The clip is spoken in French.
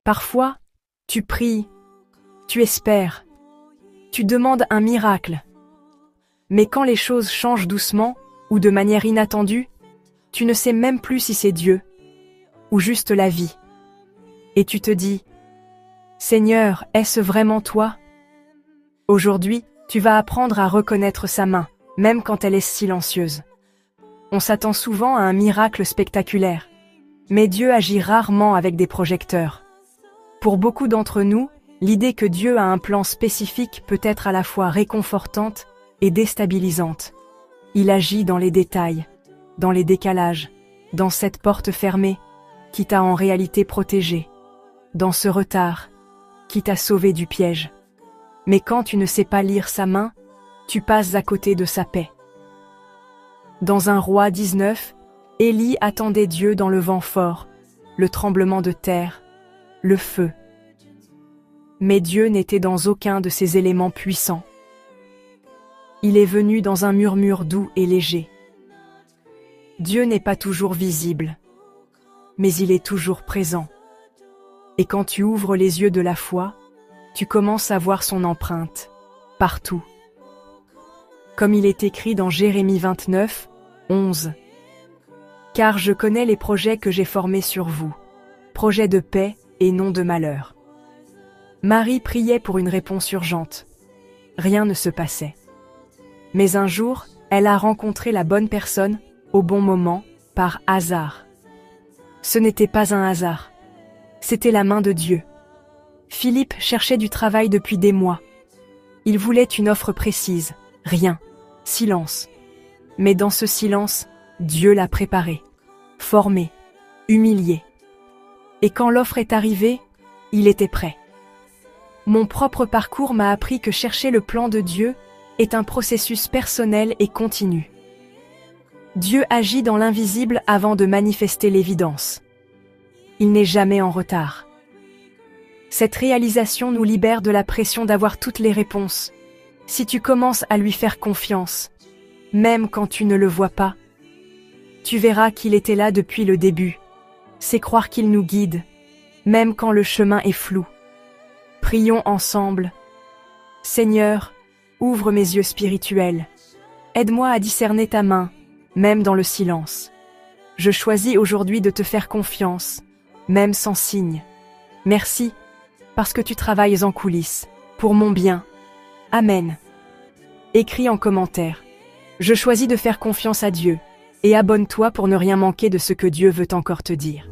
Parfois, tu pries, tu espères, tu demandes un miracle. Mais quand les choses changent doucement ou de manière inattendue, tu ne sais même plus si c'est Dieu ou juste la vie. Et tu te dis, « Seigneur, est-ce vraiment toi ?» Aujourd'hui, tu vas apprendre à reconnaître sa main, même quand elle est silencieuse. On s'attend souvent à un miracle spectaculaire, mais Dieu agit rarement avec des projecteurs. Pour beaucoup d'entre nous, l'idée que Dieu a un plan spécifique peut être à la fois réconfortante et déstabilisante. Il agit dans les détails, dans les décalages, dans cette porte fermée qui t'a en réalité protégé, dans ce retard qui t'a sauvé du piège. Mais quand tu ne sais pas lire sa main, tu passes à côté de sa paix. Dans 1 Roi 19, Élie attendait Dieu dans le vent fort, le tremblement de terre, le feu. Mais Dieu n'était dans aucun de ces éléments puissants. Il est venu dans un murmure doux et léger. Dieu n'est pas toujours visible, mais il est toujours présent. Et quand tu ouvres les yeux de la foi, tu commences à voir son empreinte, partout. Comme il est écrit dans Jérémie 29, 11. « Car je connais les projets que j'ai formés sur vous, projets de paix et non de malheur. » Marie priait pour une réponse urgente. Rien ne se passait. Mais un jour, elle a rencontré la bonne personne, au bon moment, par hasard. Ce n'était pas un hasard. C'était la main de Dieu. Philippe cherchait du travail depuis des mois. Il voulait une offre précise. Rien. Silence. Mais dans ce silence, Dieu l'a préparé, formé, humilié. Et quand l'offre est arrivée, il était prêt. Mon propre parcours m'a appris que chercher le plan de Dieu est un processus personnel et continu. Dieu agit dans l'invisible avant de manifester l'évidence. Il n'est jamais en retard. Cette réalisation nous libère de la pression d'avoir toutes les réponses. Si tu commences à lui faire confiance, même quand tu ne le vois pas, tu verras qu'il était là depuis le début. C'est croire qu'il nous guide, même quand le chemin est flou. Prions ensemble. Seigneur, ouvre mes yeux spirituels. Aide-moi à discerner ta main, même dans le silence. Je choisis aujourd'hui de te faire confiance, même sans signe. Merci, parce que tu travailles en coulisses, pour mon bien. Amen. Écris en commentaire. Je choisis de faire confiance à Dieu, et abonne-toi pour ne rien manquer de ce que Dieu veut encore te dire.